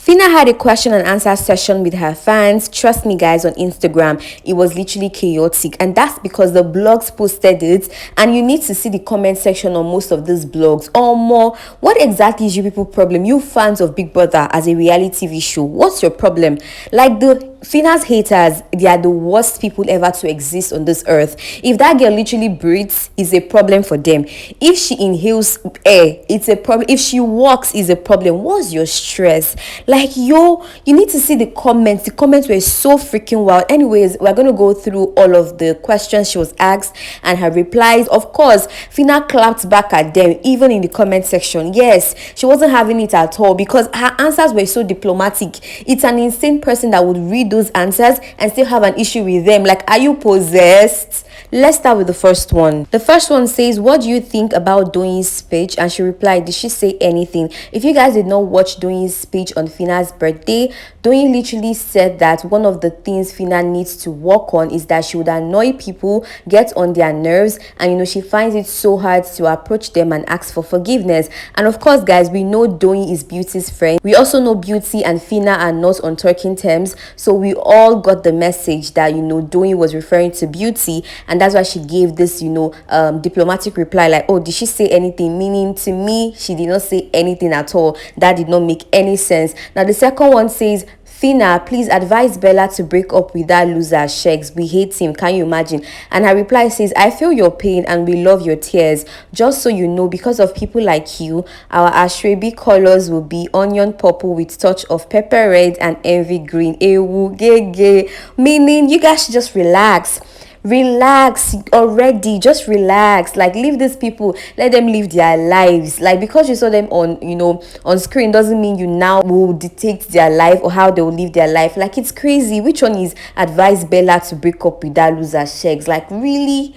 Phyna had a question and answer session with her fans. Trust me, guys, on Instagram, it was literally chaotic. And that's because the blogs posted it. And you need to see the comment section on most of these blogs. Or more, what exactly is you people problem? You fans of Big Brother as a reality TV show, what's your problem? Like Phyna's haters, they are the worst people ever to exist on this earth. If that girl literally breathes, it's a problem for them. If she inhales air, it's a problem. If she walks, it's a problem. What's your stress? Like, you need to see the comments. The comments were so freaking wild. Anyways, we're going to go through all of the questions she was asked and her replies. Of course, Phyna clapped back at them, even in the comment section. Yes, she wasn't having it at all because her answers were so diplomatic. It's an insane person that would read those answers and still have an issue with them. Like, are you possessed? Let's start with the first one. The first one says, what do you think about Doyin's speech? And she replied, did she say anything? If you guys did not watch Doyin's speech on Phyna's birthday, Doyin literally said that one of the things Phyna needs to work on is that she would annoy people, get on their nerves, and she finds it so hard to approach them and ask for forgiveness. And of course, guys, we know Doyin is Beauty's friend. We also know Beauty and Phyna are not on talking terms, so we all got the message that Doyin was referring to Beauty, and that's why she gave this diplomatic reply like, oh, did she say anything? Meaning, to me, she did not say anything at all. That did not make any sense. Now the second one says, Phyna, please advise Bella to break up with that loser Shegs. We hate him. Can you imagine? And her reply says, I feel your pain and we love your tears. Just so you know, because of people like you, our Ashrabi colors will be onion purple with touch of pepper red and envy green. Ewu, gege. Meaning, you guys should just relax already. Just relax. Like, leave these people, let them live their lives. Like, because you saw them on screen doesn't mean you now will dictate their life or how they will live their life. Like, it's crazy. Which one is advise Bella to break up with that loser Shegs? Like, really,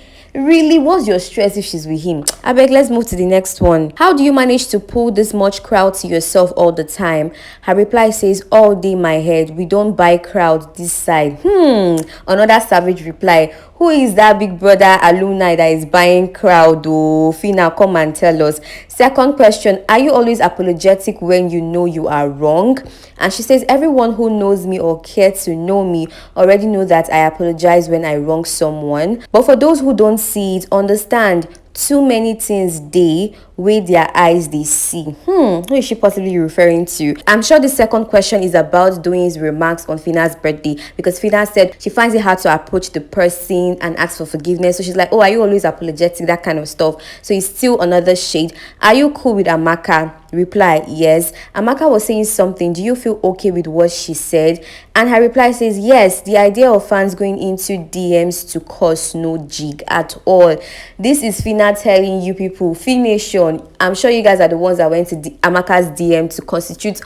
what's your stress if she's with him? I beg, let's move to the next one. How do you manage to pull this much crowd to yourself all the time? Her reply says, all day my head, we don't buy crowd this side. Another savage reply, who is that Big Brother alumni that is buying crowd? Oh, Phyna, come and tell us. Second question, are you always apologetic when you know you are wrong? And she says, everyone who knows me or cares to know me already know that I apologize when I wrong someone. But for those who don't see it, understand, too many things they with their eyes they see. Who is she possibly referring to? I'm sure the second question is about Doyin's remarks on Phyna's birthday, because Phyna said she finds it hard to approach the person and ask for forgiveness. So she's like, oh, are you always apologetic? That kind of stuff. So it's still another shade. Are you cool with Amaka? Reply, yes. Amaka was saying something. Do you feel okay with what she said? And her reply says, yes. The idea of fans going into DMs to cause no jig at all. This is Phyna telling you people, Phy-Nation, I'm sure you guys are the ones that went to Amaka's DM to constitute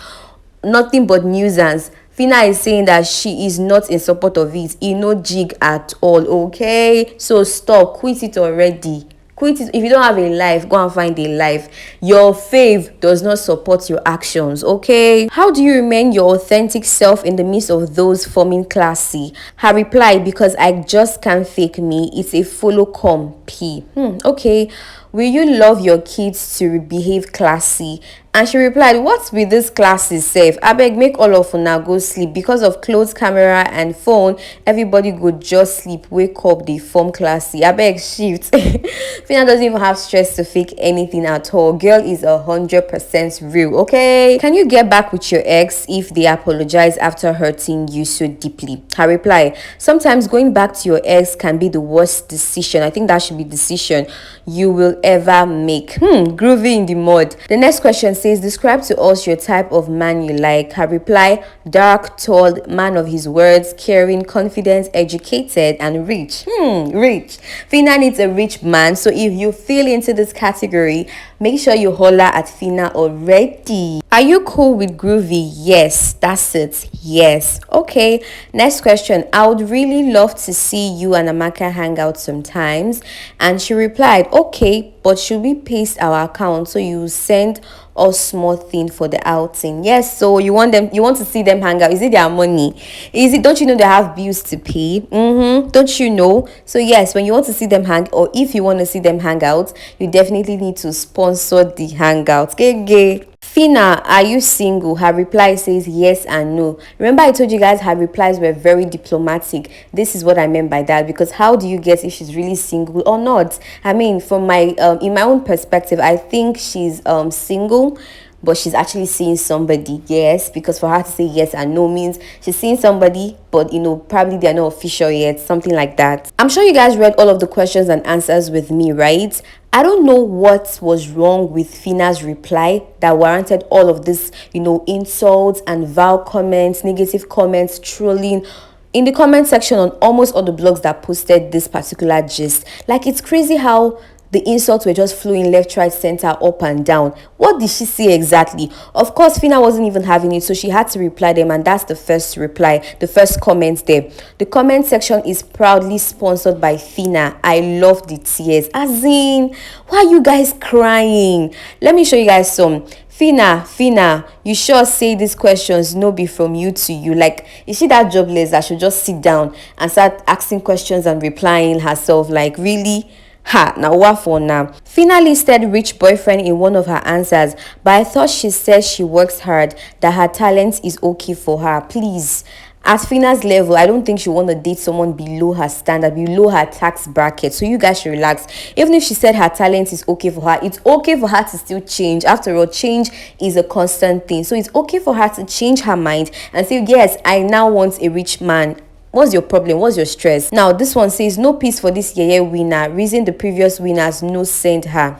nothing but nuisance. Phyna is saying that she is not in support of it. No jig at all, okay? So stop, quit it already. Quit it. If you don't have a life, go and find a life. Your fave does not support your actions, okay? How do you remain your authentic self in the midst of those forming classy? Her reply, because I just can't fake me. It's a follow come P. Okay. Will you love your kids to behave classy? And she replied, what's with this classy safe? I beg, make all of una go sleep. Because of clothes, camera, and phone, everybody go just sleep, wake up, they form classy. I beg, shift. Phyna doesn't even have stress to fake anything at all. Girl is 100% real, okay? Can you get back with your ex if they apologize after hurting you so deeply? Her reply, sometimes going back to your ex can be the worst decision. I think that should be decision you will ever make. Groovy in the mud. The next question says, describe to us your type of man you like. Her reply, dark, tall, man of his words, caring, confident, educated, and rich. Rich. Phyna needs a rich man. So if you feel into this category, make sure you holler at Phyna already. Are you cool with groovy? Yes, that's it. Yes. Okay. Next question. I would really love to see you and Amaka hang out sometimes. And she replied, okay, but should we paste our account so you send us small thing for the outing? Yes. So you want to see them hang out. Is it their money? Don't you know they have bills to pay? Don't you know? So yes, when you want to see them or if you want to see them hang out, you definitely need to sponsor the hangout. Gay. Phyna, are you single? Her reply says yes and no. Remember I told you guys her replies were very diplomatic. This is what I meant by that, because how do you guess if she's really single or not? I mean, from my in my own perspective, I think she's single, but she's actually seeing somebody. Yes, because for her to say yes and no means she's seeing somebody, but probably they're not official yet, something like that. I'm sure you guys read all of the questions and answers with me, right? I don't know what was wrong with Phyna's reply that warranted all of this, insults and vile comments, negative comments, trolling in the comment section on almost all the blogs that posted this particular gist. Like, it's crazy how the insults were just flowing left, right, center, up and down. What did she say exactly? Of course, Phyna wasn't even having it, so she had to reply them, and that's the first reply, the first comment there. The comment section is proudly sponsored by Phyna. I love the tears. As in, why are you guys crying? Let me show you guys some. Phyna, you sure say these questions no be from you to you? Like, is she that jobless that should just sit down and start asking questions and replying herself? Like, really? Ha, now what for now? Phyna listed rich boyfriend in one of her answers, but I thought she said she works hard, that her talent is okay for her. Please. At Phyna's level, I don't think she want to date someone below her standard, below her tax bracket. So you guys should relax. Even if she said her talent is okay for her, it's okay for her to still change. After all, change is a constant thing. So it's okay for her to change her mind and say, yes, I now want a rich man. What's your problem? What's your stress? Now, this one says, no peace for this winner. Reason the previous winners no send her.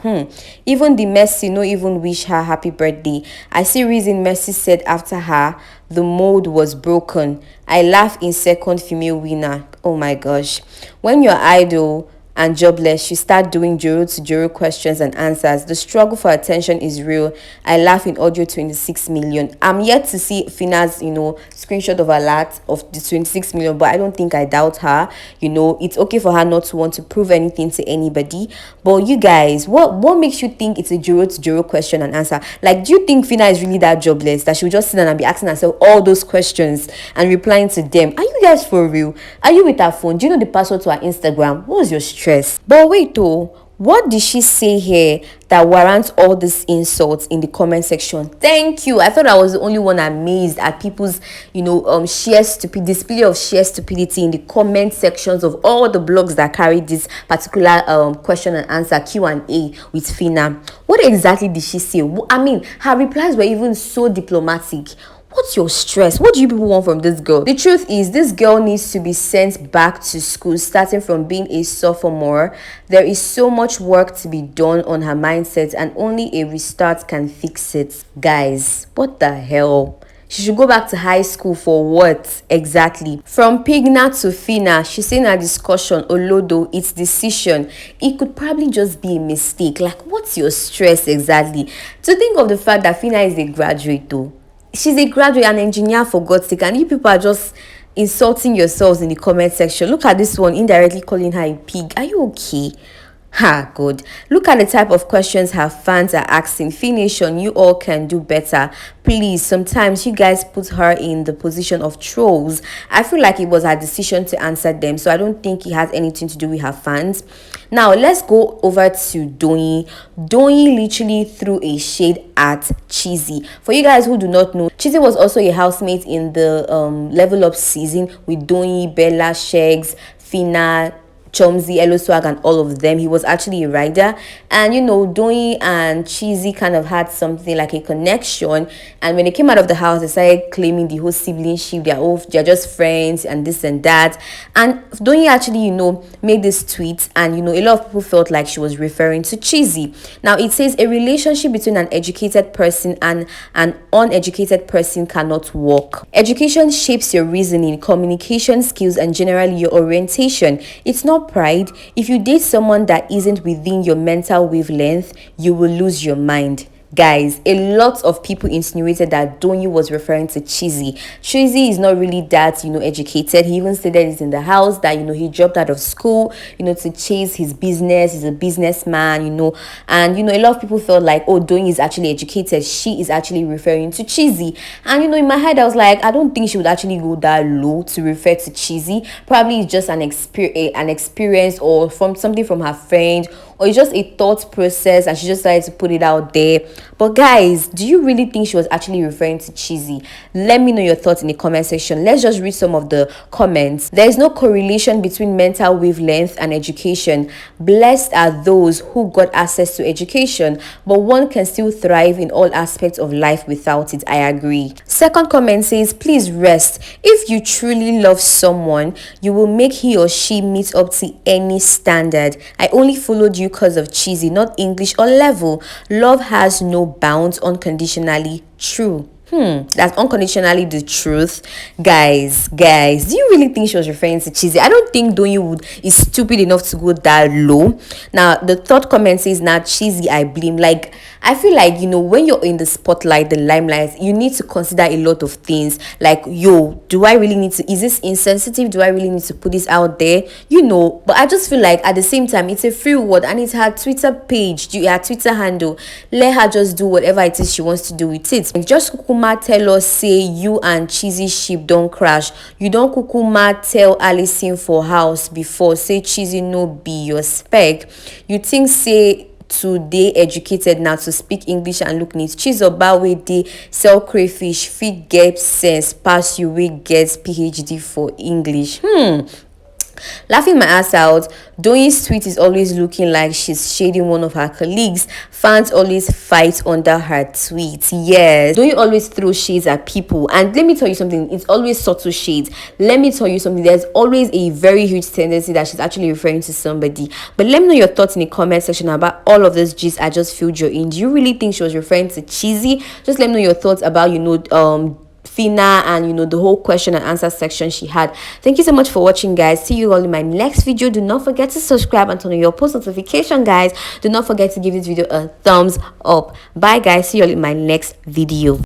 Even the Messi no even wish her happy birthday. I see reason Messi said after her, the mold was broken. I laugh in second female winner. Oh my gosh. When your idol and jobless, you start doing Joro to Joro questions and answers. The struggle for attention is real. I laugh in audio 26 million. I'm yet to see Phyna's, screenshot of alert of the 26 million, but I don't think I doubt her. It's okay for her not to want to prove anything to anybody. But you guys, what makes you think it's a Joro to Joro question and answer? Like, do you think Phyna is really that jobless that she'll just sit down and be asking herself all those questions and replying to them? Are you guys for real? Are you with her phone? Do you know the password to her Instagram? What was your stress? But wait though, what did she say here that warrants all these insults in the comment section? Thank you. I thought I was the only one amazed at people's display of sheer stupidity in the comment sections of all the blogs that carried this particular question and answer Q&A with Phyna. What exactly did she say? I mean, her replies were even so diplomatic. What's your stress? What do you people want from this girl? The truth is, this girl needs to be sent back to school, starting from being a sophomore. There is so much work to be done on her mindset, and only a restart can fix it. Guys, what the hell? She should go back to high school for what exactly? From Phyna to Phyna, she's saying her discussion, Olodo, its decision, it could probably just be a mistake. Like, what's your stress exactly? To think of the fact that Phyna is a graduate though. She's a graduate, an engineer, for God's sake, and you people are just insulting yourselves in the comment section. Look at this one, indirectly calling her a pig. Are you okay? Ha, good. Look at the type of questions her fans are asking. Nation, you all can do better. Please, sometimes you guys put her in the position of trolls. I feel like it was her decision to answer them, so I don't think it has anything to do with her fans. Now, let's go over to Doyin. Doyin literally threw a shade at Chizzy. For you guys who do not know, Chizzy was also a housemate in the Level Up season with Doyin, Bella, Shegs, Phyna, Chomzy, Elo Swag, and all of them. He was actually a rider, and Doyin and Chizzy kind of had something like a connection, and when they came out of the house, they started claiming the whole siblingship. They're just friends and this and that. And Doyin actually made this tweet, and a lot of people felt like she was referring to Chizzy. Now it says a relationship between an educated person and an uneducated person cannot work. Education shapes your reasoning, communication skills, and generally your orientation. It's not pride. If you date someone that isn't within your mental wavelength, you will lose your mind. Guys, a lot of people insinuated that Doyin was referring to Chizzy. Chizzy is not really that, educated. He even said that he's in the house, that, he dropped out of school, to chase his business. He's a businessman, and, a lot of people felt like, oh, Doyin is actually educated. She is actually referring to Chizzy. And, in my head, I was like, I don't think she would actually go that low to refer to Chizzy. Probably it's just an experience or from something from her friend or it's just a thought process and she just decided to put it out there. But guys, do you really think she was actually referring to Chizzy? Let me know your thoughts in the comment section. Let's just read some of the comments. There is no correlation between mental wavelength and education. Blessed are those who got access to education, but one can still thrive in all aspects of life without it. I agree. Second comment says, please rest. If you truly love someone, you will make he or she meet up to any standard. I only followed you because of Chizzy, not English or level. Love has no bounds, unconditionally true. That's unconditionally the truth. Guys, do you really think she was referring to Chizzy? I don't think Doyin is stupid enough to go that low. Now the third comment says, now Chizzy I blame. Like, I feel like, you know, when you're in the spotlight, the limelight, you need to consider a lot of things. Like, yo, do I really need to, is this insensitive? Do I really need to put this out there? You know, but I just feel like at the same time, it's a free word and it's her Twitter page, her Twitter handle. Let her just do whatever it is she wants to do with it. Like, just kukuma tell us, say you and Chizzy ship don't crash. You don't kukuma tell Alison for house before, say Chizzy no be your spec. You think say today educated now to speak English and look neat. Chizoba wey dey sell crayfish fit get sense pass you wey get PhD for English. Laughing my ass out. Doyin's tweet is always looking like she's shading one of her colleagues. Fans always fight under her tweet. Yes, Doyin always throws shades at people, and let me tell you something, it's always subtle shades. Let me tell you something, there's always a very huge tendency that she's actually referring to somebody. But let me know your thoughts in the comment section about all of this gist I just filled you in. Do you really think she was referring to Chizzy? Just let me know your thoughts about, you know, Phyna and, you know, the whole question and answer section she had. Thank you so much for watching, guys. See you all in my next video. Do not forget to subscribe and turn on your post notification, guys. Do not forget to give this video a thumbs up. Bye, guys. See you all in my next video.